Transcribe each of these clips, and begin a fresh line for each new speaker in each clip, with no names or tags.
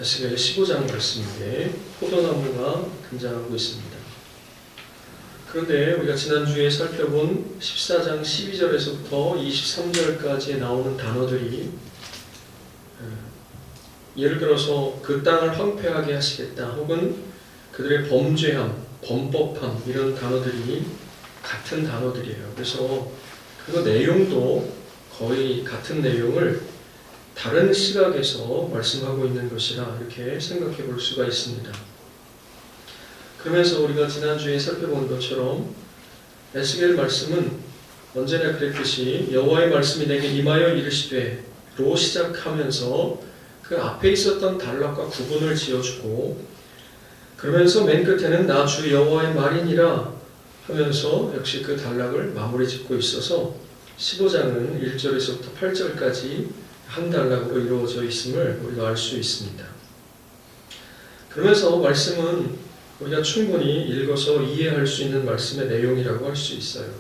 에스겔 15장 말씀인데 포도나무가 등장하고 있습니다. 그런데 우리가 지난주에 살펴본 14장 12절에서부터 23절까지에 나오는 단어들이 예를 들어서 그 땅을 황폐하게 하시겠다 혹은 그들의 범죄함, 범법함 이런 단어들이 같은 단어들이에요. 그래서 그 내용도 거의 같은 내용을 다른 시각에서 말씀하고 있는 것이라 이렇게 생각해 볼 수가 있습니다. 그러면서 우리가 지난주에 살펴본 것처럼 에스겔 말씀은 언제나 그랬듯이 여호와의 말씀이 내게 임하여 이르시되 로 시작하면서 그 앞에 있었던 단락과 구분을 지어주고 그러면서 맨 끝에는 나 주 여호와의 말이니라 하면서 역시 그 단락을 마무리 짓고 있어서 15장은 1절에서부터 8절까지 한 단락으로 이루어져 있음을 우리가 알 수 있습니다. 그러면서 말씀은 우리가 충분히 읽어서 이해할 수 있는 말씀의 내용이라고 할 수 있어요.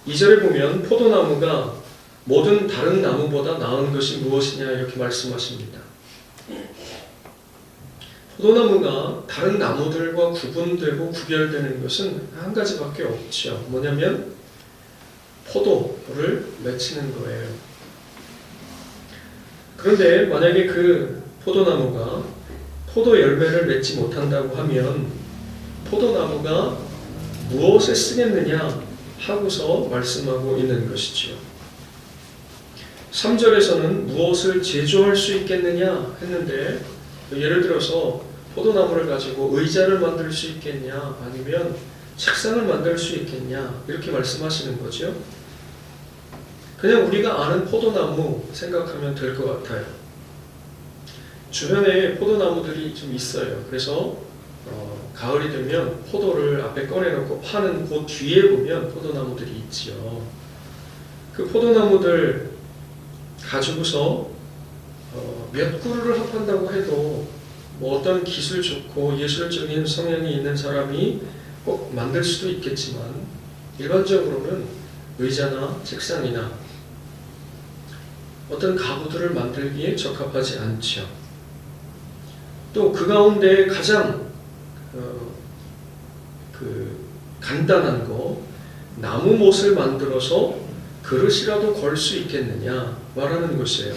2절에 보면 포도나무가 모든 다른 나무보다 나은 것이 무엇이냐 이렇게 말씀하십니다. 포도나무가 다른 나무들과 구분되고 구별되는 것은 한 가지밖에 없죠. 뭐냐면 포도를 맺히는 거예요. 그런데 만약에 그 포도나무가 포도 열매를 맺지 못한다고 하면 포도나무가 무엇에 쓰겠느냐 하고서 말씀하고 있는 것이지요. 3절에서는 무엇을 제조할 수 있겠느냐 했는데 예를 들어서 포도나무를 가지고 의자를 만들 수 있겠냐 아니면 책상을 만들 수 있겠냐 이렇게 말씀하시는 거죠. 그냥 우리가 아는 포도나무 생각하면 될 것 같아요. 주변에 포도나무들이 좀 있어요. 그래서 가을이 되면 포도를 앞에 꺼내놓고 파는 그 뒤에 보면 포도나무들이 있지요. 그 포도나무들 가지고서 몇 그루를 합한다고 해도 뭐 어떤 기술 좋고 예술적인 성향이 있는 사람이 꼭 만들 수도 있겠지만 일반적으로는 의자나 책상이나 어떤 가구들을 만들기에 적합하지 않죠. 또 그 가운데 가장 간단한 거 나무 못을 만들어서 그릇이라도 걸 수 있겠느냐 말하는 것이에요.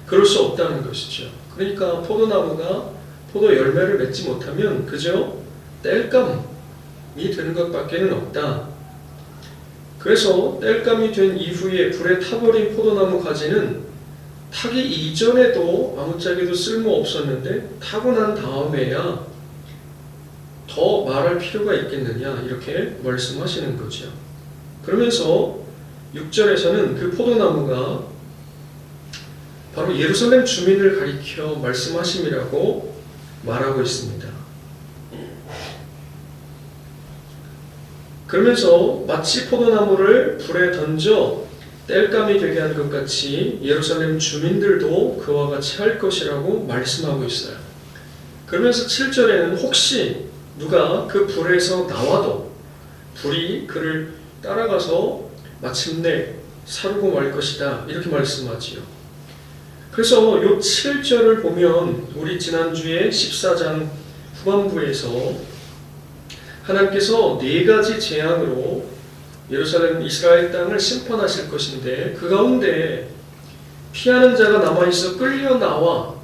그럴 수 없다는 것이죠. 그러니까 포도나무가 포도 열매를 맺지 못하면 그저 땔감이 되는 것밖에는 없다. 그래서 땔감이 된 이후에 불에 타버린 포도나무 가지는 타기 이전에도 아무짝에도 쓸모 없었는데 타고 난 다음에야 더 말할 필요가 있겠느냐 이렇게 말씀하시는 거죠. 그러면서 6절에서는 그 포도나무가 바로 예루살렘 주민을 가리켜 말씀하심이라고 말하고 있습니다. 그러면서 마치 포도나무를 불에 던져 땔감이 되게 한 것 같이 예루살렘 주민들도 그와 같이 할 것이라고 말씀하고 있어요. 그러면서 7절에는 혹시 누가 그 불에서 나와도 불이 그를 따라가서 마침내 사르고 말 것이다 이렇게 말씀하지요. 그래서 이 7절을 보면 우리 지난주에 14장 후반부에서 하나님께서 4가지 재앙으로 예루살렘 이스라엘 땅을 심판하실 것인데 그 가운데 피하는 자가 남아있어 끌려 나와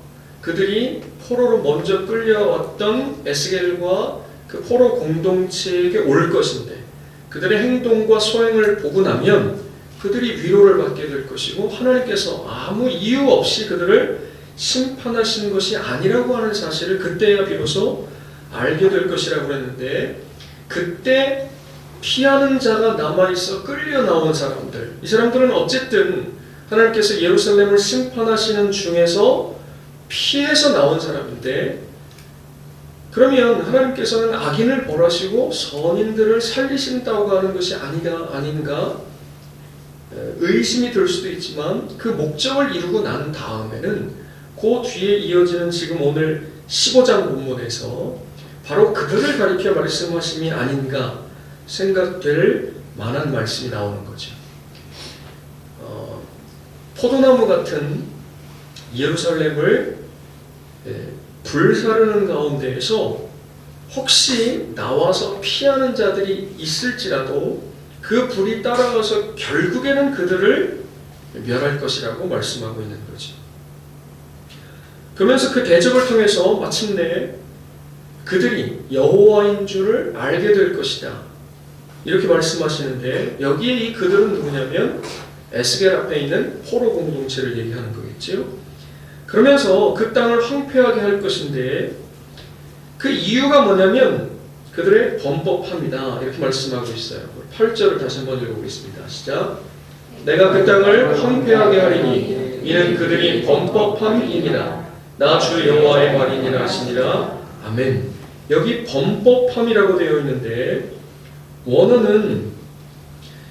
그들이 포로로 먼저 끌려왔던 에스겔과 그 포로 공동체에게 올 것인데 그들의 행동과 소행을 보고 나면 그들이 위로를 받게 될 것이고 하나님께서 아무 이유 없이 그들을 심판하시는 것이 아니라고 하는 사실을 그때야 비로소 알게 될 것이라고 했는데 그때 피하는 자가 남아있어 끌려 나온 사람들 이 사람들은 어쨌든 하나님께서 예루살렘을 심판하시는 중에서 피해서 나온 사람인데 그러면 하나님께서는 악인을 벌하시고 선인들을 살리신다고 하는 것이 아닌가 의심이 들 수도 있지만 그 목적을 이루고 난 다음에는 그 뒤에 이어지는 지금 오늘 15장 본문에서 바로 그들을 가리켜 말씀하심이 아닌가 생각될 만한 말씀이 나오는 거죠. 포도나무 같은 예루살렘을 불사르는 가운데에서 혹시 나와서 피하는 자들이 있을지라도 그 불이 따라가서 결국에는 그들을 멸할 것이라고 말씀하고 있는 거죠. 그러면서 그 대적을 통해서 마침내 그들이 여호와인 줄을 알게 될 것이다. 이렇게 말씀하시는데 여기에 이 그들은 누구냐면 에스겔 앞에 있는 포로 공동체를 얘기하는 거겠지요. 그러면서 그 땅을 황폐하게 할 것인데 그 이유가 뭐냐면 그들의 범법함이다. 이렇게 말씀하고 있어요. 8절을 다시 한번 읽어보겠습니다. 시작. 내가 그 땅을 황폐하게 하리니 이는 그들이 범법함이니라. 나 주 여호와의 말이니라 하시니라. 아멘. 여기 범법함이라고 되어 있는데 원어는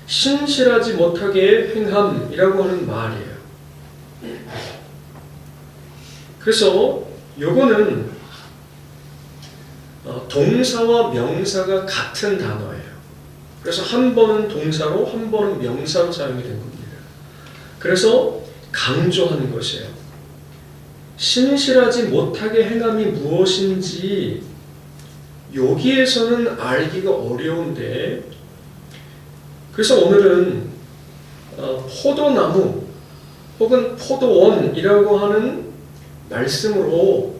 신실하지 못하게 행함이라고 하는 말이에요. 그래서 요거는 동사와 명사가 같은 단어예요. 그래서 한 번은 동사로 한 번은 명사로 사용이 된 겁니다. 그래서 강조하는 것이에요. 신실하지 못하게 행함이 무엇인지 여기에서는 알기가 어려운데 그래서 오늘은 포도나무 혹은 포도원이라고 하는 말씀으로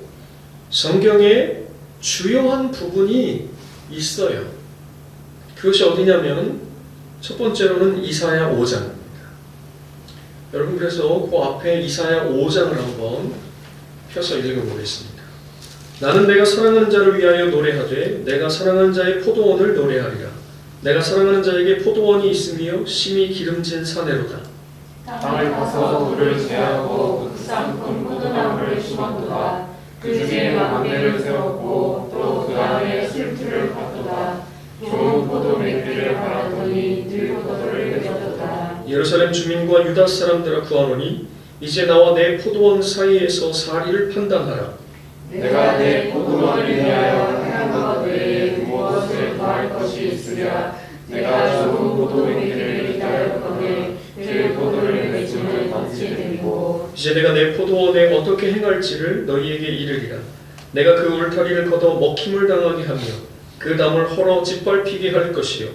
성경에 주요한 부분이 있어요. 그것이 어디냐면 첫 번째로는 이사야 5장입니다. 여러분 그래서 그 앞에 이사야 5장을 한번 펴서 읽어보겠습니다. 나는 내가 사랑하는 자를 위하여 노래하되 내가 사랑하는 자의 포도원을 노래하리라. 내가 사랑하는 자에게 포도원이 있으며 심히 기름진 사내로다.
땅을 파서 물을 제하고 극상품 포도나무를 심었도다. 그 중에 망대를 세웠고 또 그 안에 술틀을 팠도다. 좋은 포도 맹기를 갈았더니 들포도를 맺었도다.
예루살렘 주민과 유다 사람들아 구하노니 이제 나와 내 포도원 사이에서 사리를 판단하라.
내가 내 포도원을 위하여 행한 것 외에 무엇을 더할 것이 있으랴. 내가 좋은 포도 맹기를 기다렸거늘 그 포도를 맺음을 덧지 들고
이제 내가 내 포도원에 어떻게 행할지를 너희에게 이르리라. 내가 그 울타리를 걷어 먹힘을 당하게 하며 그 나무를 헐어 짓밟히게 할 것이요.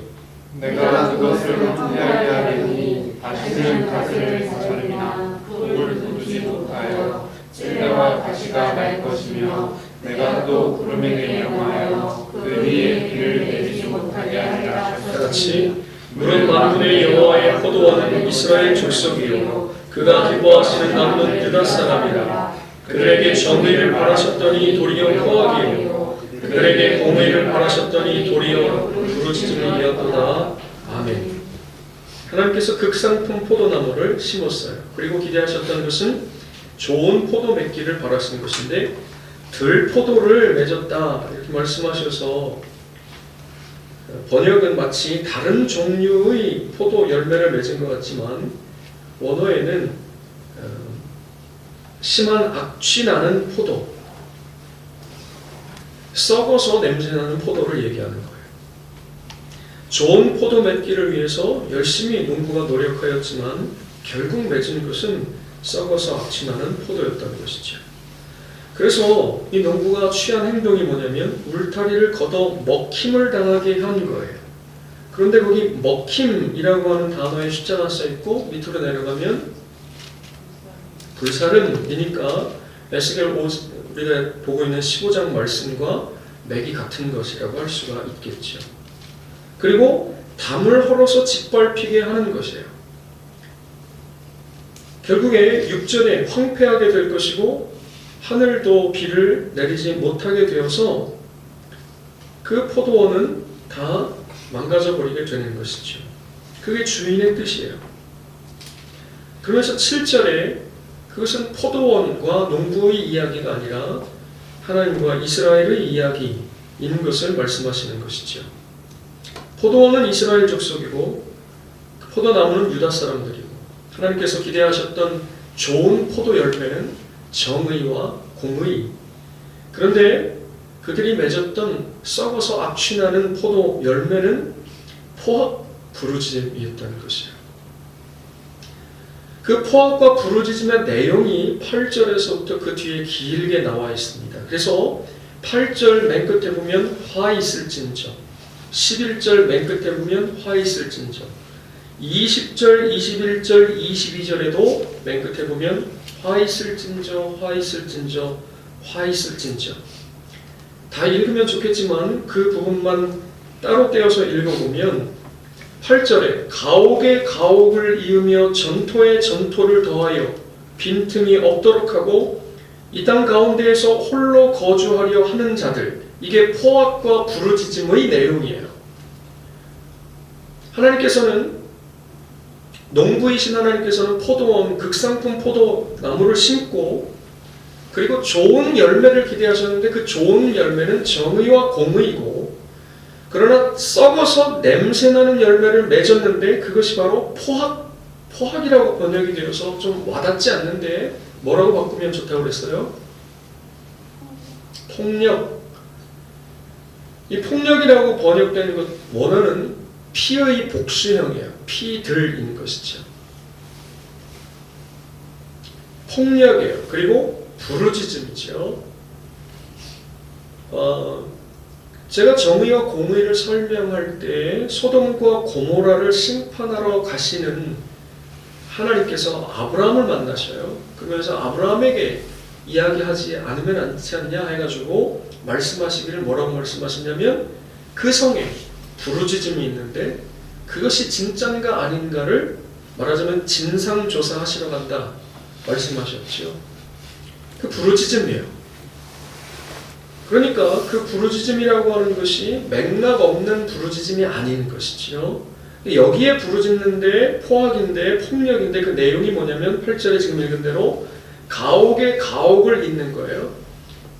내가 그것을 피하게 하리니 다시는 가시를 사절이나 꿀을 두지 못하여 찔레와 가시가 날 것이며 내가 또 구름에게 명하여 그 위에 비를 내리지 못하게 하리라.
같이 물은 만군의 여호와의 포도원은 이스라엘 족속이요 그가 기뻐하시는 남은 유다 사람이라. 그들에게 정의를 바라셨더니 도리어 허하기요 그들에게 공의를 바라셨더니 도리어 부르짖음이었도다. 아멘. 하나님께서 극상품 포도나무를 심었어요. 그리고 기대하셨던 것은 좋은 포도 맺기를 바라시는 것인데 들포도를 맺었다 이렇게 말씀하셔서 번역은 마치 다른 종류의 포도 열매를 맺은 것 같지만 원어에는 심한 악취 나는 포도, 썩어서 냄새나는 포도를 얘기하는 거예요. 좋은 포도 맺기를 위해서 열심히 농부가 노력하였지만 결국 맺은 것은 썩어서 악취 나는 포도였다는 것이죠. 그래서 이 농부가 취한 행동이 뭐냐면 울타리를 걷어 먹힘을 당하게 한 거예요. 그런데 거기 먹힘이라고 하는 단어에 숫자가 써있고 밑으로 내려가면 불사름이니까 에스겔 우리가 보고 있는 15장 말씀과 맥이 같은 것이라고 할 수가 있겠죠. 그리고 담을 헐어서 짓밟히게 하는 것이에요. 결국에 6절에 황폐하게 될 것이고 하늘도 비를 내리지 못하게 되어서 그 포도원은 다 망가져 버리게 되는 것이죠. 그게 주인의 뜻이에요. 그러면서 7절에 그것은 포도원과 농부의 이야기가 아니라 하나님과 이스라엘의 이야기인 것을 말씀하시는 것이죠. 포도원은 이스라엘 족속이고 포도나무는 유다 사람들이고 하나님께서 기대하셨던 좋은 포도 열매는 정의와 공의. 그런데 그들이 맺었던 썩어서 악취나는 포도 열매는 포악 부르짖음이었다는 것이에요. 그 포악과 부르짖음의 내용이 8절에서부터 그 뒤에 길게 나와 있습니다. 그래서 8절 맨 끝에 보면 화 있을진저, 11절 맨 끝에 보면 화 있을진저, 20절, 21절, 22절에도 맨 끝에 보면 화 있을진저, 화 있을진저, 화 있을진저. 다 읽으면 좋겠지만 그 부분만 따로 떼어서 읽어보면 8절에 가옥에 가옥을 이으며 전토에 전토를 더하여 빈틈이 없도록 하고 이 땅 가운데에서 홀로 거주하려 하는 자들, 이게 포악과 부르짖음의 내용이에요. 하나님께서는 농부이신 하나님께서는 포도원, 극상품 포도나무를 심고 그리고 좋은 열매를 기대하셨는데 그 좋은 열매는 정의와 공의이고 그러나 썩어서 냄새나는 열매를 맺었는데 그것이 바로 포악이라고 번역이 되어서 좀 와닿지 않는데 뭐라고 바꾸면 좋다고 그랬어요? 폭력. 이 폭력이라고 번역되는 것 원어는 피의 복수형이에요. 피들인 것이죠. 폭력이에요. 그리고 부르짖음이죠. 제가 정의와 공의를 설명할 때 소돔과 고모라를 심판하러 가시는 하나님께서 아브라함을 만나셔요. 그러면서 아브라함에게 이야기하지 않으면 않지 않냐 해가지고 말씀하시기를 뭐라고 말씀하시냐면 그 성에 부르짖음이 있는데 그것이 진짠가 아닌가를 말하자면 진상조사하시러 간다 말씀하셨죠. 그 부르짖음이에요. 그러니까 그 부르짖음이라고 하는 것이 맥락 없는 부르짖음이 아닌 것이지요. 여기에 부르짖는데 포악인데 폭력인데 그 내용이 뭐냐면 8절에 지금 읽은 대로 가옥에 가옥을 잇는 거예요.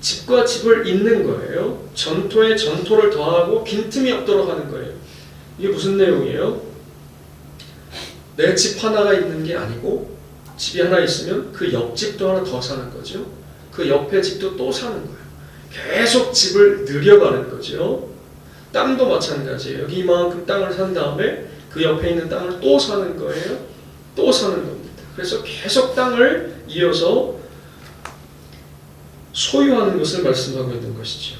집과 집을 잇는 거예요. 전토에 전토를 더하고 빈틈이 없도록 하는 거예요. 이게 무슨 내용이에요? 내 집 하나가 있는 게 아니고 집이 하나 있으면 그 옆집도 하나 더 사는 거죠. 그 옆에 집도 또 사는 거예요. 계속 집을 늘려가는 거죠. 땅도 마찬가지예요. 여기 이만큼 땅을 산 다음에 그 옆에 있는 땅을 또 사는 거예요. 또 사는 겁니다. 그래서 계속 땅을 이어서 소유하는 것을 말씀하고 있는 것이죠.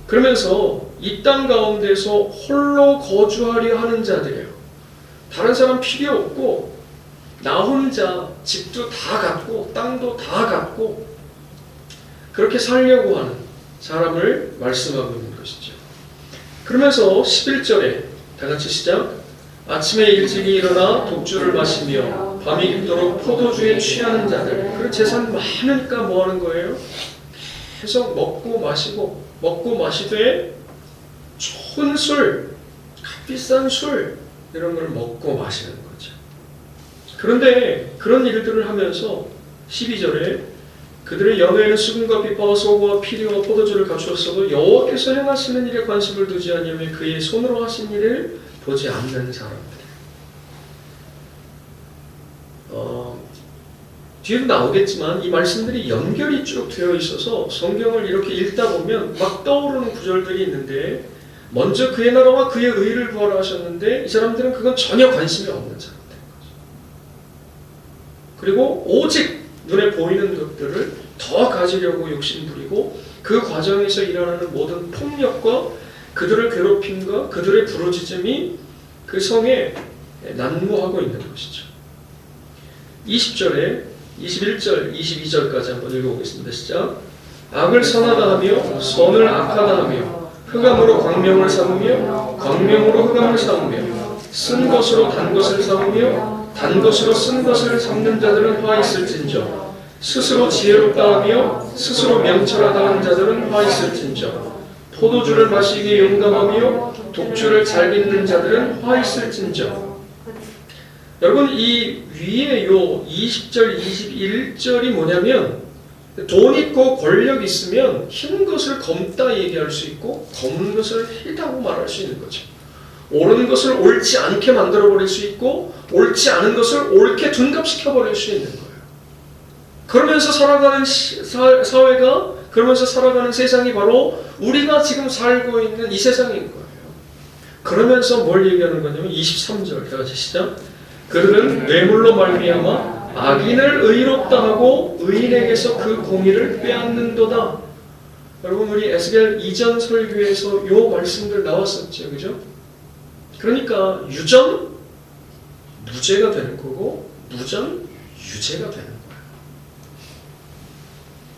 그러면서 이 땅 가운데서 홀로 거주하려 하는 자들이에요. 다른 사람 필요 없고 나 혼자 집도 다 갖고 땅도 다 갖고 그렇게 살려고 하는 사람을 말씀하고 있는 것이죠. 그러면서 11절에 다 같이 시작. 아침에 일찍이 일어나 독주를 마시며 밤이 깊도록 포도주에 취하는 자들. 그 재산 많으니까 뭐 하는 거예요? 계속 먹고 마시고 먹고 마시되 좋은 술, 값비싼 술 이런 걸 먹고 마시는 거죠. 그런데 그런 일들을 하면서 12절에 그들의 연회에는 수금과 비파와 소고와 피리와 포도주를 갖추었어도 여호와께서 행하시는 일에 관심을 두지 아니하며 그의 손으로 하신 일을 보지 않는 사람들. 뒤에도 나오겠지만 이 말씀들이 연결이 쭉 되어 있어서 성경을 이렇게 읽다 보면 막 떠오르는 구절들이 있는데 먼저 그의 나라와 그의 의를 구하라 하셨는데 이 사람들은 그건 전혀 관심이 없는 사람들인 거죠. 그리고 오직 눈에 보이는 것들을 더 가지려고 욕심부리고 그 과정에서 일어나는 모든 폭력과 그들을 괴롭힘과 그들의 부르짖음이 그 성에 난무하고 있는 것이죠. 20절에 21절, 22절까지 한번 읽어보겠습니다. 시작. 악을 선하다 하며 선을 악하다 하며 흑암으로 광명을 삼으며 광명으로 흑암을 삼으며 쓴 것으로 단 것을 삼으며 단 것으로 쓴 것을 삼는 자들은 화 있을진저 스스로 지혜롭다 하며 스스로 명철하다 하는 자들은 화 있을진저 포도주를 마시기에 용감하며 독주를 잘 빚는 자들은 화 있을진저. 여러분 이 위에 요 20절, 21절이 뭐냐면 돈 있고 권력 있으면 흰 것을 검다 얘기할 수 있고 검은 것을 희다고 말할 수 있는 거죠. 옳은 것을 옳지 않게 만들어버릴 수 있고 옳지 않은 것을 옳게 둔갑시켜버릴 수 있는 거예요. 그러면서 살아가는 사회가 그러면서 살아가는 세상이 바로 우리가 지금 살고 있는 이 세상인 거예요. 그러면서 뭘 얘기하는 거냐면 23절 다 같이 시작. 그들은 뇌물로 말미암아 악인을 의롭다 하고 의인에게서 그 공의를 빼앗는도다. 여러분, 우리 에스겔 이전 설교에서 요 말씀들 나왔었죠, 그죠? 그러니까 유전 무죄가 되는 거고 무전 유죄가 되는 거예요.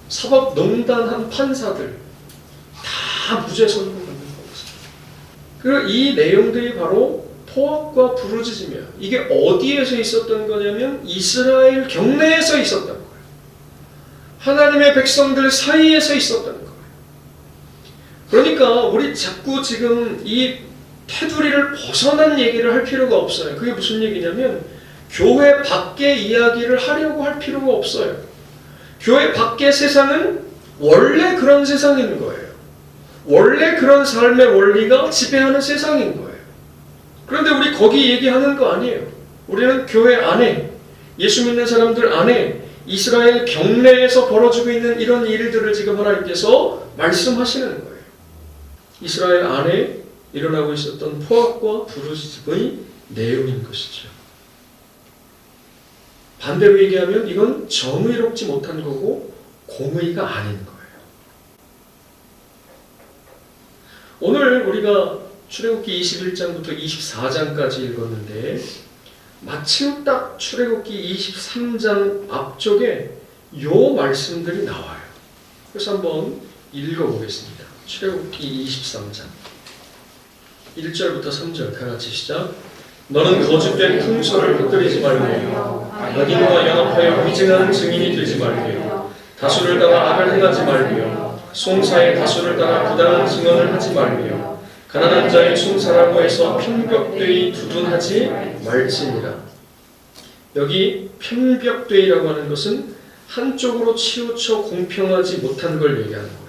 사법농단한 판사들 다 무죄 선고받는 거거든요. 그리고 이 내용들이 바로 포악과 부르짖으며, 이게 어디에서 있었던 거냐면 이스라엘 경내에서 있었던 거예요. 하나님의 백성들 사이에서 있었던 거예요. 그러니까 우리 자꾸 지금 이 테두리를 벗어난 얘기를 할 필요가 없어요. 그게 무슨 얘기냐면 교회 밖의 이야기를 하려고 할 필요가 없어요. 교회 밖의 세상은 원래 그런 세상인 거예요. 원래 그런 삶의 원리가 지배하는 세상인 거예요. 그런데 우리 거기 얘기하는 거 아니에요. 우리는 교회 안에, 예수 믿는 사람들 안에 이스라엘 경내에서 벌어지고 있는 이런 일들을 지금 하나님께서 말씀하시는 거예요. 이스라엘 안에 일어나고 있었던 포악과 부르짖음의 내용인 것이죠. 반대로 얘기하면 이건 정의롭지 못한 거고 공의가 아닌 거예요. 오늘 우리가 출애굽기 21장부터 24장까지 읽었는데 마침 딱 출애굽기 23장 앞쪽에 요 말씀들이 나와요. 그래서 한번 읽어보겠습니다. 출애굽기 23장 1절부터 3절 다 같이 시작. 너는 거짓된 풍설을 흩뜨리지 말며 악인과 연합하여 위증하는 증인이 되지 말며 다수를 따라 악을 행하지 말며 송사의 다수를 따라 부당한 증언을 하지 말며 가난한 자의 송사라고 해서 편벽되이 두둔하지 말지니라. 여기 편벽되이라고 하는 것은 한쪽으로 치우쳐 공평하지 못한 걸 얘기하는 거예요.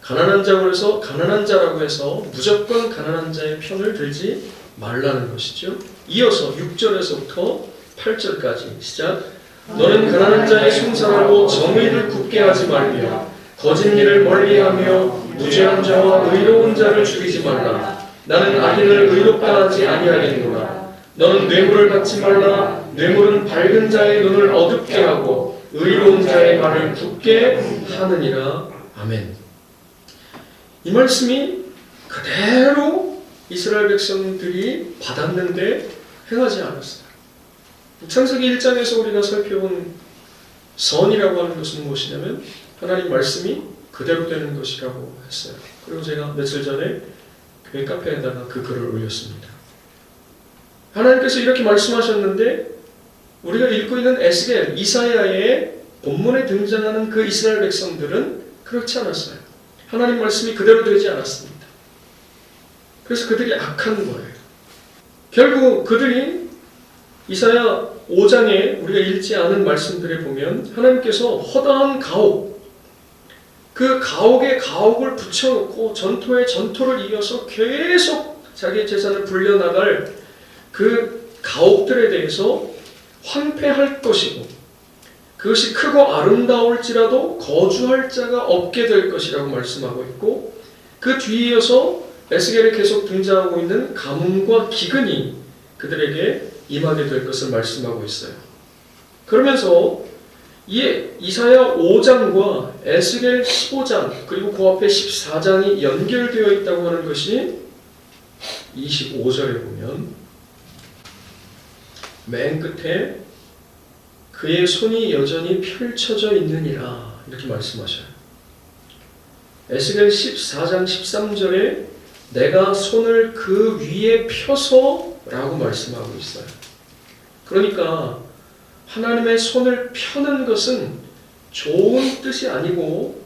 가난한 자고 해서 가난한 자라고 해서 무조건 가난한 자의 편을 들지 말라는 것이죠. 이어서 6절에서부터 8절까지 시작. 너는 가난한 자의 송사라고 정의를 굳게 하지 말며 거짓 일을 멀리하며 무죄한 자와 의로운 자를 죽이지 말라. 나는 악인을 의롭다 하지 아니하겠노라. 너는 뇌물을 받지 말라. 뇌물은 밝은 자의 눈을 어둡게 하고 의로운 자의 말을 굳게 하느니라. 아멘. 이 말씀이 그대로 이스라엘 백성들이 받았는데 행하지 않았어요. 창세기 1장에서 우리가 살펴본 선이라고 하는 것은 무엇이냐면 하나님 말씀이 그대로 되는 것이라고 했어요. 그리고 제가 며칠 전에 교회 카페에다가 그 글을 올렸습니다. 하나님께서 이렇게 말씀하셨는데 우리가 읽고 있는 에스겔, 이사야의 본문에 등장하는 그 이스라엘 백성들은 그렇지 않았어요. 하나님 말씀이 그대로 되지 않았습니다. 그래서 그들이 악한 거예요. 결국 그들이 이사야 5장에 우리가 읽지 않은 말씀들에 보면 하나님께서 허다한 가옥, 그 가옥에 가옥을 붙여놓고 전토에 전토를 이어서 계속 자기의 재산을 불려나갈 그 가옥들에 대해서 황폐할 것이고 그것이 크고 아름다울지라도 거주할 자가 없게 될 것이라고 말씀하고 있고 그 뒤에 이어서 에스겔에 계속 등장하고 있는 가뭄과 기근이 그들에게 임하게 될 것을 말씀하고 있어요. 그러면서 이 이사야 5장과 에스겔 15장 그리고 그 앞에 14장이 연결되어 있다고 하는 것이 25절에 보면 맨 끝에 그의 손이 여전히 펼쳐져 있느니라 이렇게 말씀하셔요. 에스겔 14장 13절에 내가 손을 그 위에 펴서 라고 말씀하고 있어요. 그러니까 하나님의 손을 펴는 것은 좋은 뜻이 아니고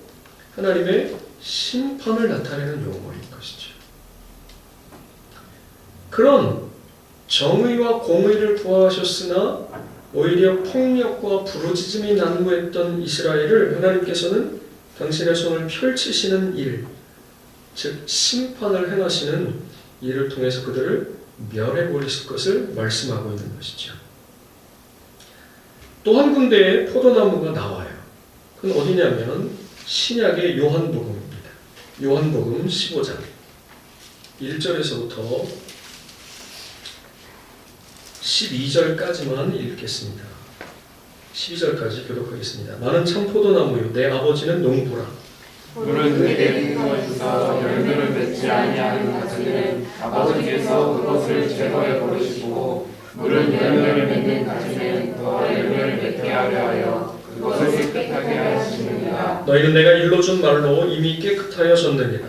하나님의 심판을 나타내는 용어인 것이죠. 그런 정의와 공의를 구하셨으나 오히려 폭력과 부르짖음이 난무했던 이스라엘을 하나님께서는 당신의 손을 펼치시는 일, 즉 심판을 행하시는 일을 통해서 그들을 멸해버리실 것을 말씀하고 있는 것이죠. 또 한 군데에 포도나무가 나와요. 그건 어디냐면 신약의 요한복음입니다. 요한복음 15장 1절에서부터 12절까지만 읽겠습니다. 12절까지 교독하겠습니다. 나는 참 포도나무요 내 아버지는 농부라.
물은 내게 부어주사 열매를 맺지 아니하는 가지는 아버지께서 그것을 제거해 버리시고 물은 열매를 맺는 가지는 더 열매를 맺게 하려 하여 그것을 깨끗하게 하시느니라.
너희는 내가 일러준 말로 이미 깨끗하여졌느니라.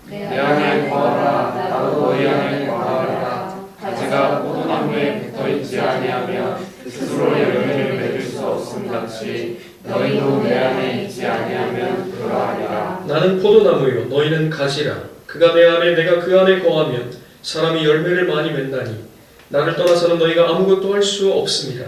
내 안에 거하라 나도 너희 안에 거하라. 가지가 포도나무에 붙어있지 아니하면 스스로 열매를 맺을 수 없음 같이 너희도 내 안에 있지 아니하면 그러하리라.
나는 포도나무요 너희는 가지라. 그가 내 안에 내가 그 안에 거하면 사람이 열매를 많이 맺나니 나를 떠나서는 너희가 아무것도 할 수 없습니다.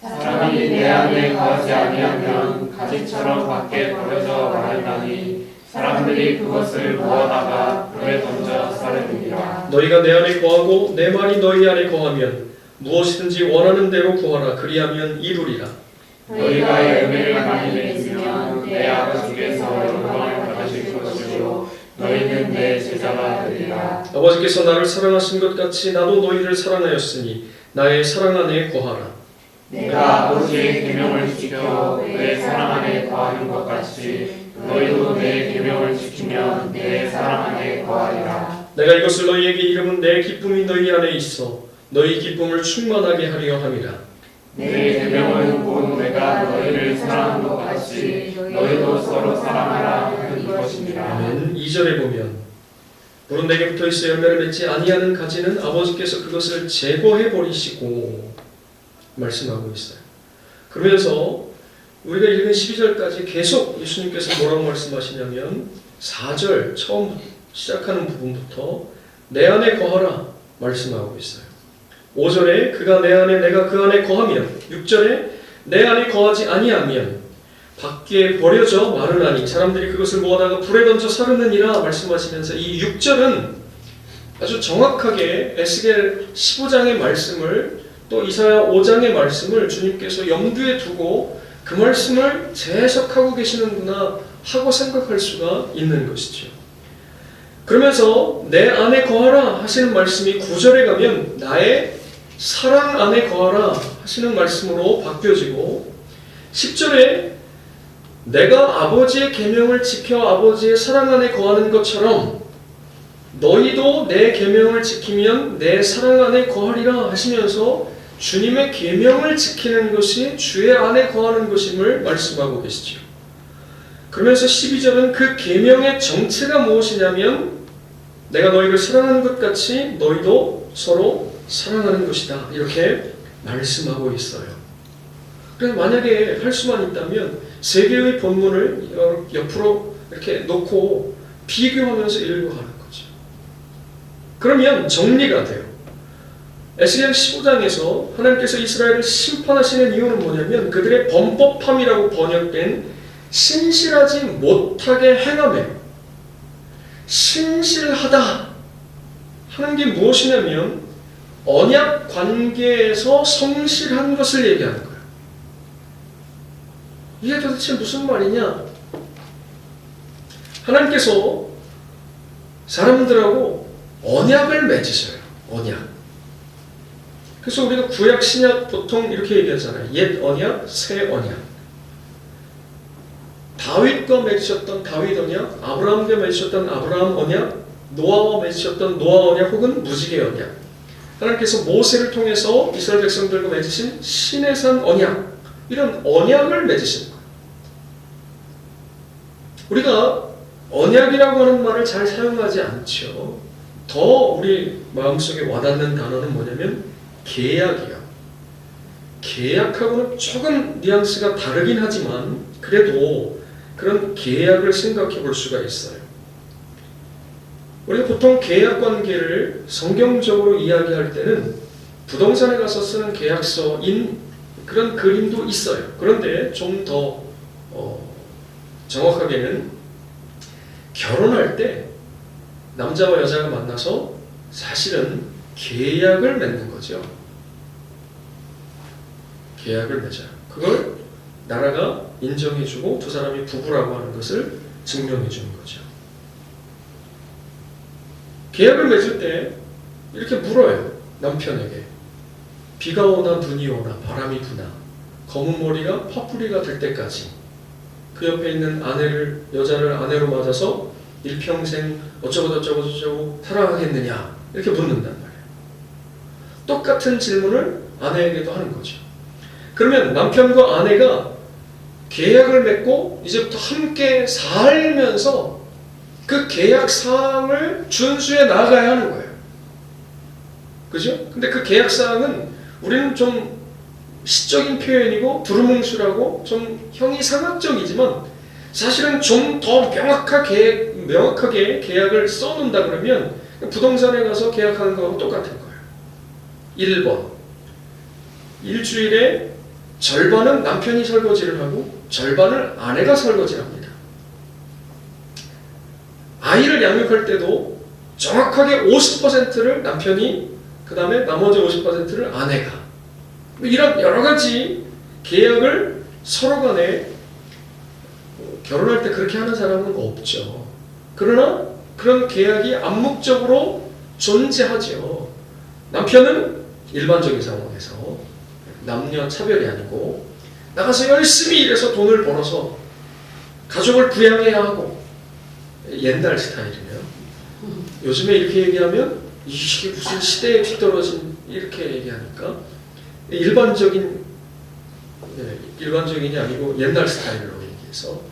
사람이 내 안에 거하지 아니하면 가지처럼 밖에 버려져 마련하니 사람들이 그것을 모아다가 불에 던져 사르느니라.
너희가 내 안에 거하고 내 말이 너희 안에 거하면 무엇이든지 원하는 대로 구하라. 그리하면 이루리라.
너희가 열매를 많이 맺으면 내 아버지께서 영광을 받으실 것이요 너희는 내 제자가 되리라.
아버지께서 나를 사랑하신 것 같이 나도 너희를 사랑하였으니 나의 사랑 안에 거하라.
내가 아버지의 계명을 지켜 내 사랑 안에 거하는 것 같이 너희도 내 계명을 지키면 내 사랑 안에 거하리라.
내가 이것을 너희에게 이름은 내 기쁨이 너희 안에 있어 너희 기쁨을 충만하게 하려 함이라.
내 계명은 곧 내가 너희를 사랑한 것 같이 너희도 서로 사랑하라 하는 것이니라.
아멘. 2절에 보면 물은 내게 붙어있어 열매를 맺지 아니하는 가지는 아버지께서 그것을 제거해 버리시고 말씀하고 있어요. 그러면서 우리가 읽은 12절까지 계속 예수님께서 뭐라고 말씀하시냐면 4절 처음 시작하는 부분부터 내 안에 거하라 말씀하고 있어요. 5절에 그가 내 안에 내가 그 안에 거하면 6절에 내 안에 거하지 아니하면 밖에 버려져 마르나니 사람들이 그것을 모아다가 불에 던져 사르느니라 말씀하시면서 이 6절은 아주 정확하게 에스겔 15장의 말씀을 또 이사야 5장의 말씀을 주님께서 염두에 두고 그 말씀을 재해석하고 계시는구나 하고 생각할 수가 있는 것이죠. 그러면서 내 안에 거하라 하시는 말씀이 9절에 가면 나의 사랑 안에 거하라 하시는 말씀으로 바뀌어지고 10절에 내가 아버지의 계명을 지켜 아버지의 사랑 안에 거하는 것처럼 너희도 내 계명을 지키면 내 사랑 안에 거하리라 하시면서 주님의 계명을 지키는 것이 주의 안에 거하는 것임을 말씀하고 계시죠. 그러면서 12절은 그 계명의 정체가 무엇이냐면 내가 너희를 사랑하는 것 같이 너희도 서로 사랑하는 것이다 이렇게 말씀하고 있어요. 그래서 만약에 할 수만 있다면 세 개의 본문을 옆으로 이렇게 놓고 비교하면서 읽어가는 거죠. 그러면 정리가 돼요. 에스겔 15장에서 하나님께서 이스라엘을 심판하시는 이유는 뭐냐면 그들의 범법함이라고 번역된 신실하지 못하게 행함에 신실하다 하는 게 무엇이냐면 언약 관계에서 성실한 것을 얘기하는 거예요. 이게 도대체 무슨 말이냐? 하나님께서 사람들하고 언약을 맺으셔요. 언약. 그래서 우리가 구약 신약 보통 이렇게 얘기하잖아요. 옛 언약, 새 언약. 다윗과 맺으셨던 다윗 언약, 아브라함과 맺으셨던 아브라함 언약, 노아와 맺으셨던 노아 언약 혹은 무지개 언약. 하나님께서 모세를 통해서 이스라엘 백성들과 맺으신 시내산 언약, 이런 언약을 맺으신 거예요. 우리가 언약이라고 하는 말을 잘 사용하지 않죠. 더 우리 마음속에 와닿는 단어는 뭐냐면 계약이요. 계약하고는 조금 뉘앙스가 다르긴 하지만 그래도 그런 계약을 생각해 볼 수가 있어요. 우리가 보통 계약 관계를 성경적으로 이야기할 때는 부동산에 가서 쓰는 계약서인 그런 그림도 있어요. 그런데 좀 더 정확하게는 결혼할 때 남자와 여자가 만나서 사실은 계약을 맺는 거죠. 계약을 맺어요. 그걸 나라가 인정해주고 두 사람이 부부라고 하는 것을 증명해주는 거죠. 계약을 맺을 때 이렇게 물어요. 남편에게. 비가 오나 눈이 오나 바람이 부나 검은 머리가 파뿌리가 될 때까지 그 옆에 있는 여자를 아내로 맞아서 일평생 어쩌고 사랑하겠느냐 이렇게 묻는단 말이에요. 똑같은 질문을 아내에게도 하는 거죠. 그러면 남편과 아내가 계약을 맺고 이제부터 함께 살면서 그 계약 사항을 준수해 나가야 하는 거예요. 그죠? 근데 그 계약 사항은 우리는 좀 시적인 표현이고 두루뭉술하고 좀 형이상학적이지만 사실은 좀 더 명확하게 계약을 써놓는다 그러면 부동산에 가서 계약하는 거하고 똑같은 거예요. 1번 일주일에 절반은 남편이 설거지를 하고 절반을 아내가 설거지를 합니다. 아이를 양육할 때도 정확하게 50%를 남편이 그 다음에 나머지 50%를 아내가 이런 여러 가지 계약을 서로 간에 결혼할 때 그렇게 하는 사람은 없죠. 그러나 그런 계약이 암묵적으로 존재하죠. 남편은 일반적인 상황에서 남녀 차별이 아니고 나가서 열심히 일해서 돈을 벌어서 가족을 부양해야 하고 옛날 스타일이네요. 요즘에 이렇게 얘기하면 이게 무슨 시대에 뒤떨어진 이렇게 얘기하니까 일반적인이 아니고 옛날 스타일로 얘기해서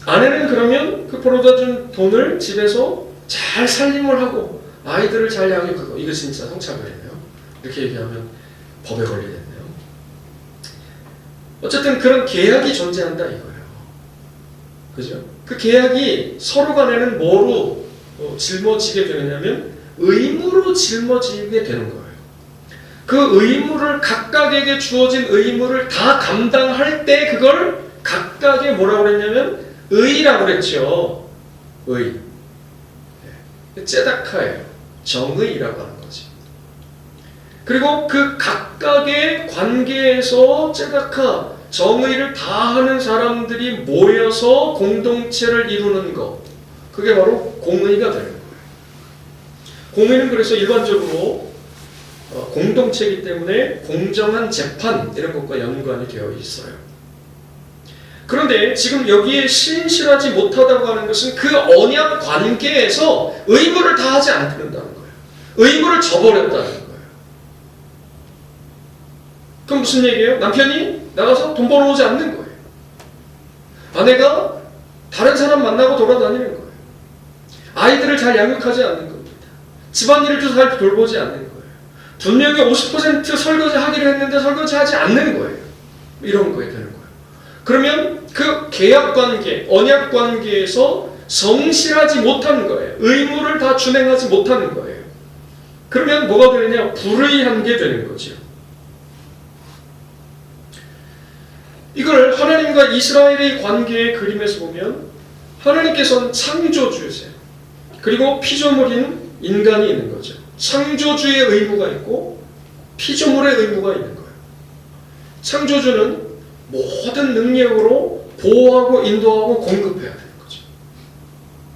아내는 그러면 그 벌어다준 돈을 집에서 잘 살림을 하고 아이들을 잘 양육하고 이거 진짜 성차별이네요. 이렇게 얘기하면 법에 걸리겠네요. 어쨌든 그런 계약이 존재한다 이거예요. 그죠? 그 계약이 서로 간에는 뭐로 짊어지게 되느냐면 의무로 짊어지게 되는 거예요. 그 의무를 각각에게 주어진 의무를 다 감당할 때 그걸 각각의 뭐라고 그랬냐면 의라고 그랬죠. 의. 째다카예요. 정의라고 하는 거지. 그리고 그 각각의 관계에서 째다카 정의를 다하는 사람들이 모여서 공동체를 이루는 것. 그게 바로 공의가 되는 거예요. 공의는 그래서 일반적으로 공동체이기 때문에 공정한 재판 이런 것과 연관이 되어 있어요. 그런데 지금 여기에 신실하지 못하다고 하는 것은 그 언약 관계에서 의무를 다하지 않는다는 거예요. 의무를 저버렸다는 거예요. 그럼 무슨 얘기예요? 남편이 나가서 돈 벌어오지 않는 거예요. 아내가 다른 사람 만나고 돌아다니는 거예요. 아이들을 잘 양육하지 않는 겁니다. 집안일을 잘 돌보지 않는 거예요. 분명히 50% 설거지 하기로 했는데 설거지하지 않는 거예요. 이런 거에 되는 거예요. 그러면 그 계약관계, 언약관계에서 성실하지 못한 거예요. 의무를 다 준행하지 못하는 거예요. 그러면 뭐가 되느냐? 불의한 게 되는 거죠. 이걸 하나님과 이스라엘의 관계의 그림에서 보면 하나님께서는 창조주세요. 그리고 피조물인 인간이 있는 거죠. 창조주의 의무가 있고 피조물의 의무가 있는 거예요. 창조주는 모든 능력으로 보호하고 인도하고 공급해야 되는 거죠.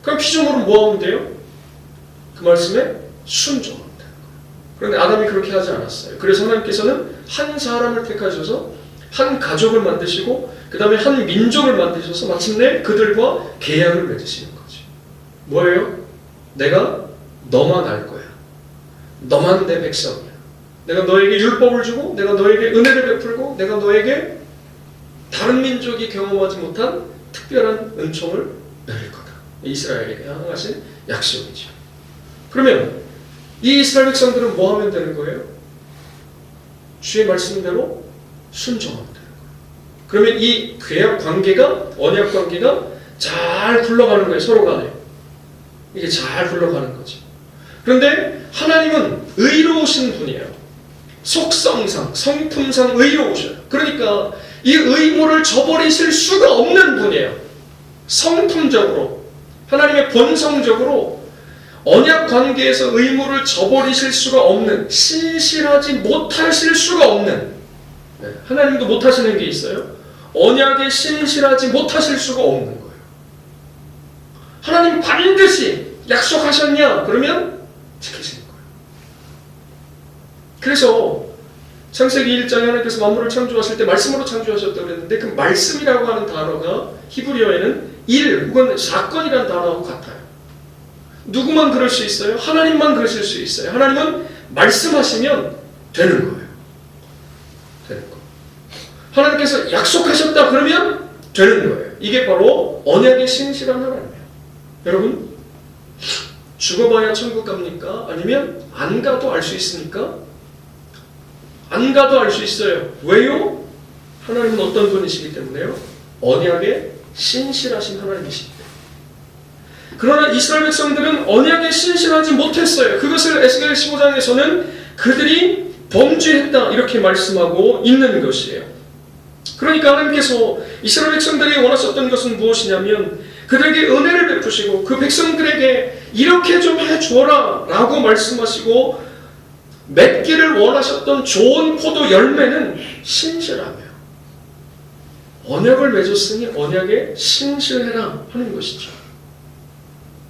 그럼 피조물은 뭐 하면 돼요? 그 말씀에 순종하면 되는 거예요. 그런데 아담이 그렇게 하지 않았어요. 그래서 하나님께서는 한 사람을 택하셔서 한 가족을 만드시고 그 다음에 한 민족을 만드셔서 마침내 그들과 계약을 맺으시는 거죠. 뭐예요? 내가 너만 알 거야. 너만 내 백성이야. 내가 너에게 율법을 주고 내가 너에게 은혜를 베풀고 내가 너에게 다른 민족이 경험하지 못한 특별한 은총을 내릴 거다. 이스라엘에게 하신 약속이죠. 그러면 이 이스라엘 백성들은 뭐 하면 되는 거예요? 주의 말씀대로 순종하면 되는 거예요. 그러면 이 계약 관계가, 언약 관계가 잘 굴러가는 거예요. 서로 간에. 이게 잘 굴러가는 거죠. 그런데 하나님은 의로우신 분이에요. 속성상, 성품상 의로우셔요. 그러니까 이 의무를 저버리실 수가 없는 분이에요. 성품적으로, 하나님의 본성적으로 언약 관계에서 의무를 저버리실 수가 없는, 신실하지 못하실 수가 없는, 하나님도 못하시는 게 있어요. 언약에 신실하지 못하실 수가 없는 거예요. 하나님 반드시 약속하셨냐? 그러면 지키시는 거예요. 그래서 창세기 1장에 하나님께서 만물을 창조하실 때 말씀으로 창조하셨다고 그랬는데 그 말씀이라고 하는 단어가 히브리어에는 일 혹은 사건이라는 단어하고 같아요. 누구만 그럴 수 있어요? 하나님만 그러실 수 있어요. 하나님은 말씀하시면 되는 거예요. 되는 거. 하나님께서 약속하셨다 그러면 되는 거예요. 이게 바로 언약의 신실한 하나님이에요. 여러분, 죽어봐야 천국 갑니까? 아니면 안 가도 알 수 있습니까? 안 가도 알 수 있어요. 왜요? 하나님은 어떤 분이시기 때문에요? 언약의 신실하신 하나님이시기 때문에. 그러나 이스라엘 백성들은 언약에 신실하지 못했어요. 그것을 에스겔 15장에서는 그들이 범죄했다 이렇게 말씀하고 있는 것이에요. 그러니까 하나님께서 이스라엘 백성들이 원하셨던 것은 무엇이냐면 그들에게 은혜를 베푸시고 그 백성들에게 이렇게 좀 해줘라 라고 말씀하시고 맺기를 원하셨던 좋은 포도 열매는 신실함이에요. 언약을 맺었으니 언약에 신실해라 하는 것이죠.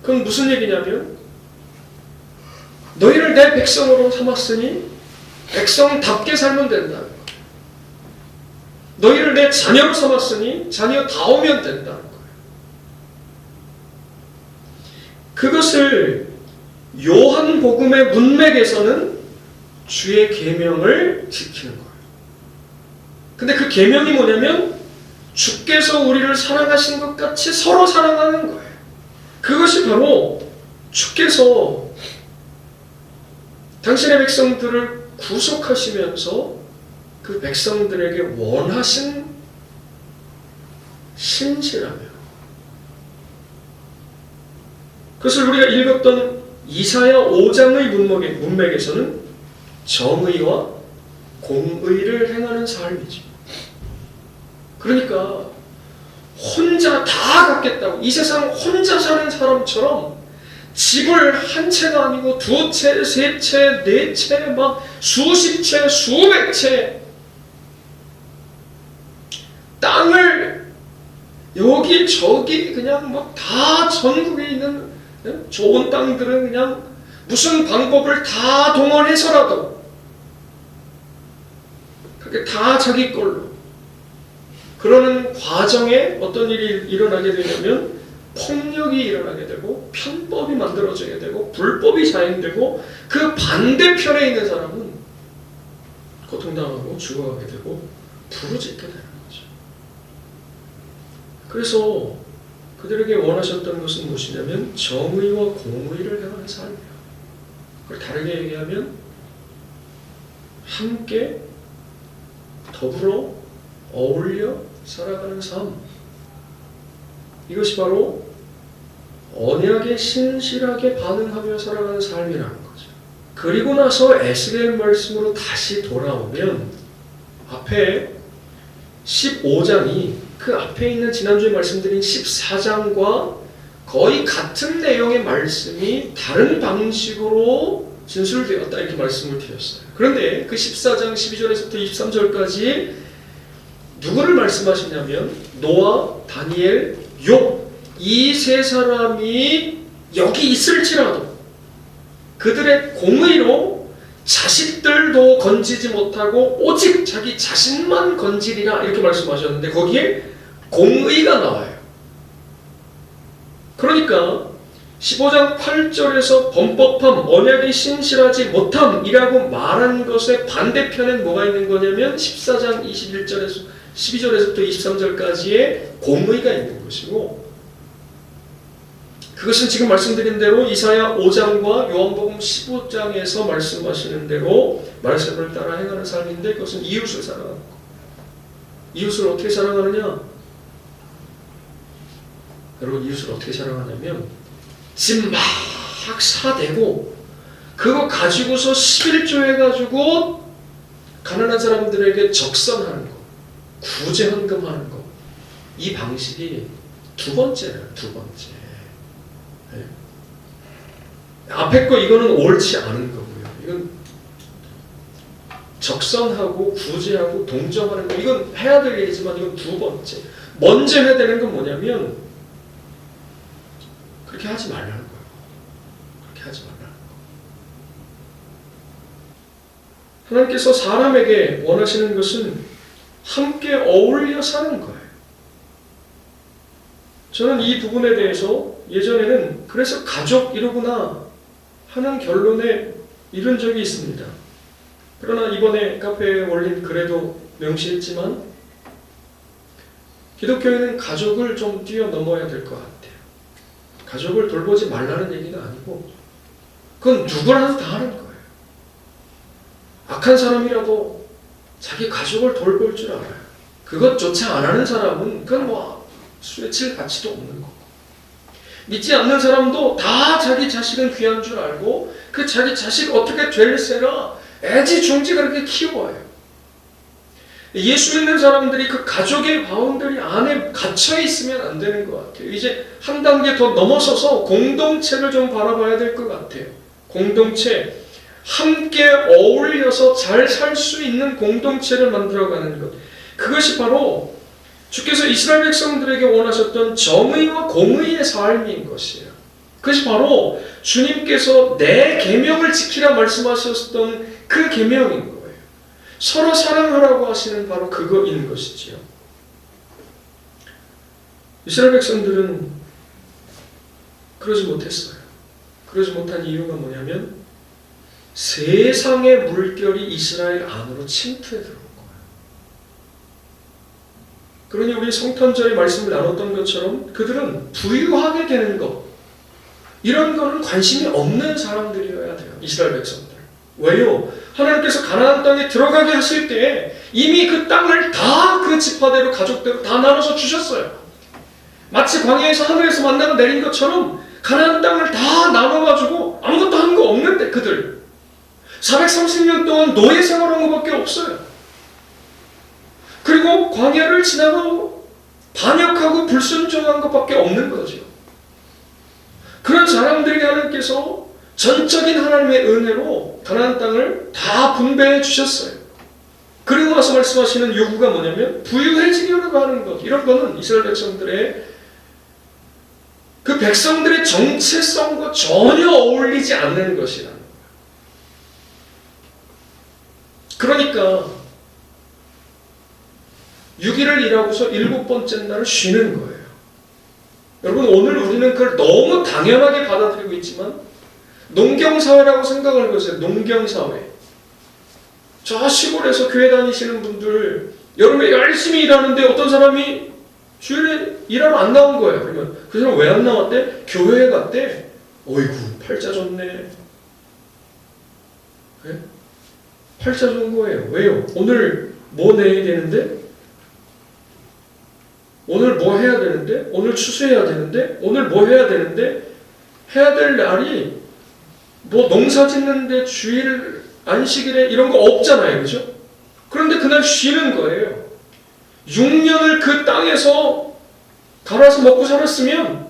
그건 무슨 얘기냐면 너희를 내 백성으로 삼았으니 백성답게 살면 된다는 거예요. 너희를 내 자녀로 삼았으니 자녀다우면 된다는 거예요. 그것을 요한복음의 문맥에서는 주의 계명을 지키는 거예요. 근데 그 계명이 뭐냐면 주께서 우리를 사랑하신 것 같이 서로 사랑하는 거예요. 그것이 바로 주께서 당신의 백성들을 구속하시면서 그 백성들에게 원하신 신실함이에요. 그것을 우리가 읽었던 이사야 5장의 문맥에서는 정의와 공의를 행하는 삶이죠. 그러니까 혼자 다 갖겠다고 이 세상 혼자 사는 사람처럼 집을 한 채가 아니고 두 채, 세 채, 네 채, 막 수십 채, 수백 채 땅을 여기 저기 그냥 막 다 전국에 있는 좋은 땅들은 그냥 무슨 방법을 다 동원해서라도 그렇게 다 자기 걸로 그러는 과정에 어떤 일이 일어나게 되냐면 폭력이 일어나게 되고 편법이 만들어지게 되고 불법이 자행되고 그 반대편에 있는 사람은 고통당하고 죽어가게 되고 부르짖게 되는 거죠. 그래서 그들에게 원하셨던 것은 무엇이냐면 정의와 공의를 행하는 삶이에요. 그걸 다르게 얘기하면 함께 더불어 어울려 살아가는 삶. 이것이 바로 언약에 신실하게 반응하며 살아가는 삶이라는 거죠. 그리고 나서 에스겔 말씀으로 다시 돌아오면 앞에 15장이 그 앞에 있는 지난주에 말씀드린 14장과 거의 같은 내용의 말씀이 다른 방식으로 진술되었다 이렇게 말씀을 드렸어요. 그런데 그 14장 12절에서부터 23절까지 누구를 말씀하시냐면 노아, 다니엘, 욥 이 세 사람이 여기 있을지라도 그들의 공의로 자식들도 건지지 못하고 오직 자기 자신만 건지리라 이렇게 말씀하셨는데 거기에 공의가 나와요. 그러니까 15장 8절에서 범법함, 언약이 신실하지 못함이라고 말한 것의 반대편엔 뭐가 있는 거냐면 14장 21절에서 12절에서부터 23절까지의 공의가 있는 것이고 그것은 지금 말씀드린 대로 이사야 5장과 요한복음 15장에서 말씀하시는 대로 말씀을 따라 행하는 삶인데 그것은 이웃을 사랑하는 것. 이웃을 어떻게 사랑하느냐? 여러분 이웃을 어떻게 사랑하냐면 집 막 사대고 그거 가지고서 11조 해가지고 가난한 사람들에게 적선하는 거 구제헌금하는 거 이 방식이 두 번째예요. 두 번째. 네. 앞에 거 이거는 옳지 않은 거고요. 이건 적선하고 구제하고 동정하는 거 이건 해야 될 일이지만 이건 두 번째. 먼저 해야 되는 건 뭐냐면 그렇게 하지 말라는 거예요. 그렇게 하지 말라는 거. 하나님께서 사람에게 원하시는 것은 함께 어울려 사는 거예요. 저는 이 부분에 대해서 예전에는 그래서 가족 이러구나 하는 결론에 이른 적이 있습니다. 그러나 이번에 카페에 올린 글에도 명시했지만 기독교에는 가족을 좀 뛰어넘어야 될 것 같아요. 가족을 돌보지 말라는 얘기가 아니고 그건 누구라도 다 하는 거예요. 악한 사람이라도 자기 가족을 돌볼 줄 알아요. 그것조차 안 하는 사람은 그건 뭐 수에 칠 가치도 없는 거고, 믿지 않는 사람도 다 자기 자식은 귀한 줄 알고 그 자기 자식 어떻게 될세라 애지중지 그렇게 키워요. 예수 믿는 사람들이 그 가족의 바운더리 안에 갇혀 있으면 안 되는 것 같아요. 이제 한 단계 더 넘어서서 공동체를 좀 바라봐야 될 것 같아요. 공동체, 함께 어울려서 잘 살 수 있는 공동체를 만들어가는 것. 그것이 바로 주께서 이스라엘 백성들에게 원하셨던 정의와 공의의 삶인 것이에요. 그것이 바로 주님께서 내 계명을 지키라 말씀하셨던 그 계명인 거예요. 서로 사랑하라고 하시는 바로 그거인 것이지요. 이스라엘 백성들은 그러지 못했어요. 그러지 못한 이유가 뭐냐면 세상의 물결이 이스라엘 안으로 침투해 들어온 거예요. 그러니 우리 성탄절에 말씀을 나눴던 것처럼 그들은 부유하게 되는 것, 이런 거는 관심이 없는 사람들이어야 돼요. 이스라엘 백성들. 왜요? 하나님께서 가나안 땅에 들어가게 하실 때 이미 그 땅을 다 그 지파대로 가족대로 다 나눠서 주셨어요. 마치 광야에서 하늘에서 만나가 내린 것처럼 가나안 땅을 다 나눠가지고 아무것도 한 거 없는데 그들 430년 동안 노예 생활한 것밖에 없어요. 그리고 광야를 지나고 반역하고 불순종한 것밖에 없는 거죠. 그런 사람들에게 하나님께서 전적인 하나님의 은혜로 가나안 땅을 다 분배해 주셨어요. 그리고 와서 말씀하시는 요구가 뭐냐면 부유해지려고 하는 것. 이런 거는 이스라엘 백성들의 그 백성들의 정체성과 전혀 어울리지 않는 것이라는 거예요. 그러니까 6일을 일하고서 7번째 날을 쉬는 거예요. 여러분, 오늘 우리는 그걸 너무 당연하게 받아들이고 있지만 농경사회라고 생각을 해보세요. 농경사회. 저 시골에서 교회 다니시는 분들 여름에 열심히 일하는데 어떤 사람이 주일에 일하러 안 나온 거예요. 그러면 그 사람 왜 안 나왔대? 교회에 갔대. 어이구, 팔자 좋네. 네? 팔자 좋은 거예요. 왜요? 오늘 뭐 내야 되는데? 오늘 뭐 해야 되는데? 오늘 추수해야 되는데? 오늘 뭐 해야 되는데? 해야 될 날이 뭐 농사 짓는데 주일 안식일에 이런 거 없잖아요. 그죠? 그런데 그날 쉬는 거예요. 6년을 그 땅에서 갈아서 먹고 살았으면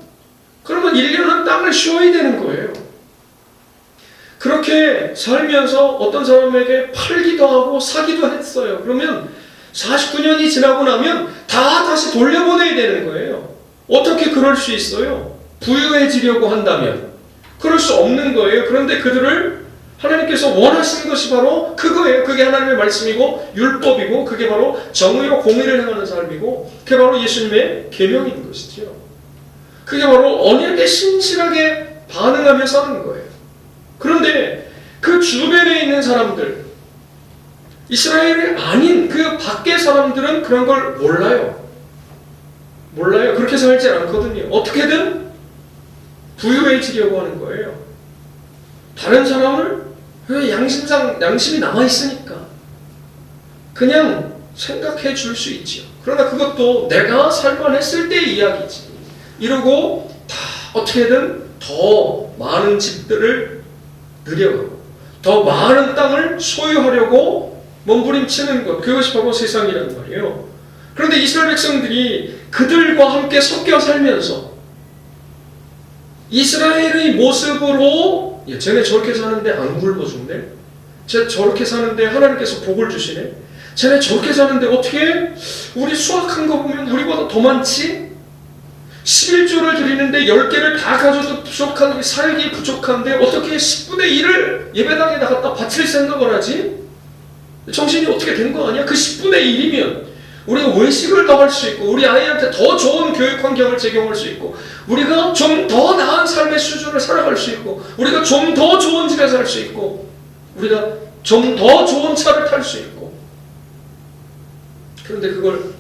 그러면 1년은 땅을 쉬어야 되는 거예요. 그렇게 살면서 어떤 사람에게 팔기도 하고 사기도 했어요. 그러면 49년이 지나고 나면 다 다시 돌려보내야 되는 거예요. 어떻게 그럴 수 있어요? 부유해지려고 한다면 그럴 수 없는 거예요. 그런데 그들을 하나님께서 원하시는 것이 바로 그거예요. 그게 하나님의 말씀이고 율법이고 그게 바로 정의와 공의를 행하는 삶이고 그게 바로 예수님의 계명인 것이죠. 그게 바로 언약에 신실하게 반응하며 사는 거예요. 그런데 그 주변에 있는 사람들, 이스라엘이 아닌 그 밖의 사람들은 그런 걸 몰라요. 몰라요. 그렇게 살지 않거든요. 어떻게든 부유해지려고 하는 거예요. 다른 사람을 양심이 남아있으니까 그냥 생각해 줄 수 있죠. 그러나 그것도 내가 살만했을 때의 이야기지. 이러고 다 어떻게든 더 많은 집들을 늘려가고 더 많은 땅을 소유하려고 몸부림치는 것, 그것이 바로 세상이란 말이에요. 그런데 이스라엘 백성들이 그들과 함께 섞여 살면서 이스라엘의 모습으로 쟤네 저렇게 사는데 안 굶어 죽네? 쟤 저렇게 사는데 하나님께서 복을 주시네? 쟤네 저렇게 사는데 어떻게 우리 수확한 거 보면 우리보다 더 많지? 11조를 드리는데 10개를 다 가져도 부족한, 살기 부족한데 어떻게 10분의 1을 예배당에 나갔다 바칠 생각을 하지? 정신이 어떻게 된 거 아니야? 그 10분의 1이면 우리가 외식을 더 할 수 있고 우리 아이한테 더 좋은 교육 환경을 제공할 수 있고 우리가 좀 더 나은 삶의 수준을 살아갈 수 있고 우리가 좀 더 좋은 집에 살 수 있고 우리가 좀 더 좋은 차를 탈 수 있고 그런데 그걸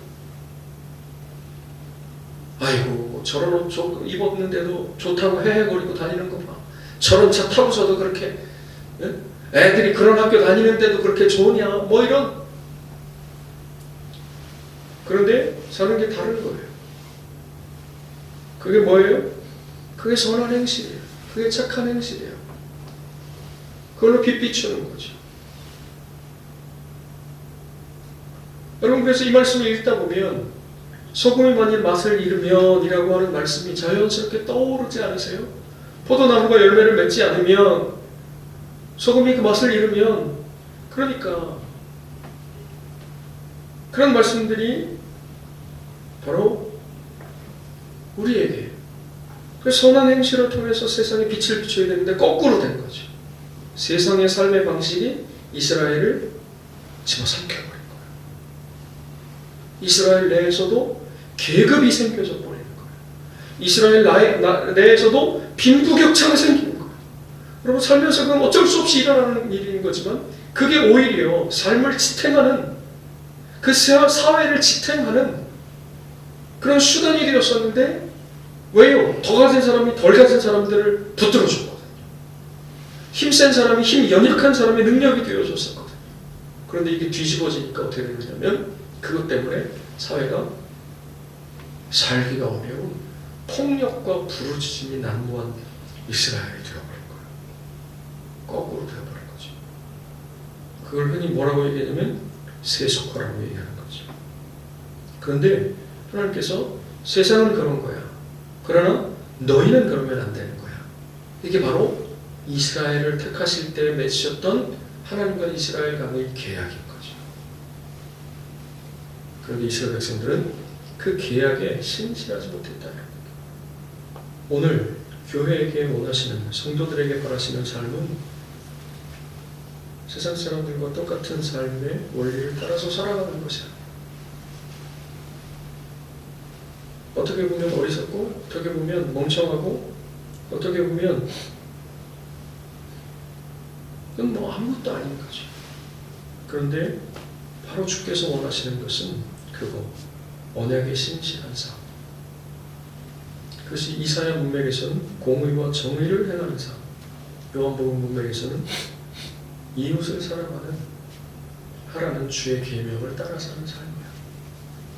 아이고 저런 옷 입었는데도 좋다고 헤헤거리고 다니는 거 봐. 저런 차 타고서도 그렇게 애들이 그런 학교 다니는데도 그렇게 좋으냐 뭐 이런. 그런데 사는 게 다른 거예요. 그게 뭐예요? 그게 선한 행실이에요. 그게 착한 행실이에요. 그걸로 빛 비추는 거죠. 여러분 그래서 이 말씀을 읽다 보면 소금이 만일 맛을 잃으면 이라고 하는 말씀이 자연스럽게 떠오르지 않으세요? 포도나무가 열매를 맺지 않으면 소금이 그 맛을 잃으면 그러니까 그런 말씀들이 바로 우리에게 그 선한 행실을 통해서 세상에 빛을 비춰야 되는데 거꾸로 된 거죠. 세상의 삶의 방식이 이스라엘을 집어삼켜버린 거예요. 이스라엘 내에서도 계급이 생겨져 버리는 거예요. 이스라엘 내에서도 빈부격차가 생기는 거예요. 여러분 살면서 그건 어쩔 수 없이 일어나는 일인 거지만 그게 오히려 삶을 지탱하는 그 사회를 지탱하는 그런 수단이 되었었는데 왜요? 더 가진 사람이 덜 가진 사람들을 붙들어 줬거든요. 힘센 사람이 힘 연약한 사람의 능력이 되어줬었거든요. 그런데 이게 뒤집어지니까 어떻게 되느냐면 그것 때문에 사회가 살기가 어려운 폭력과 부르짖음이 난무한 이스라엘이 되어버린 거예요. 거꾸로 되어버린 거죠. 그걸 흔히 뭐라고 얘기하냐면 세속화라고 얘기하는 거죠. 그런데 하나님께서 세상은 그런 거야. 그러나 너희는 그러면 안 되는 거야. 이게 바로 이스라엘을 택하실 때 맺으셨던 하나님과 이스라엘 간의 계약인 거죠. 그런데 이스라엘 백성들은 그 계약에 신실하지 못했다는 거예요. 오늘 교회에게 원하시는 성도들에게 바라시는 삶은 세상 사람들과 똑같은 삶의 원리를 따라서 살아가는 것이야. 어떻게 보면 어리석고 어떻게 보면 멍청하고 어떻게 보면 그건 뭐 아무것도 아닌 거죠. 그런데 바로 주께서 원하시는 것은 그거 언약의 신실한 삶. 그것이 이사야 문맥에서는 공의와 정의를 행하는 삶, 요한복음 문맥에서는 이웃을 사랑하는 하라는 주의 계명을 따라 사는 삶이야.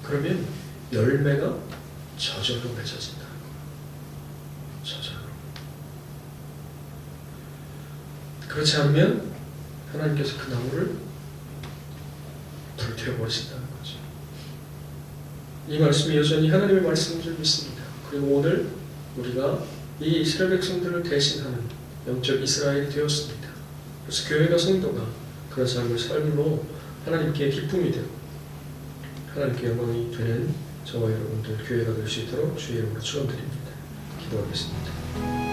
그러면 열매가 저절로 맺어진다는 거야. 저절로. 그렇지 않으면 하나님께서 그 나무를 불태워버리신다는 거죠. 이 말씀이 여전히 하나님의 말씀인 줄 믿습니다. 그리고 오늘 우리가 이 이스라엘 백성들을 대신하는 영적 이스라엘이 되었습니다. 그래서 교회가 성도가 그런 삶을 삶으로 하나님께 기쁨이 되고 하나님께 영광이 되는 저와 여러분들 교회가 될 수 있도록 주의 이름으로 축원드립니다. 기도하겠습니다.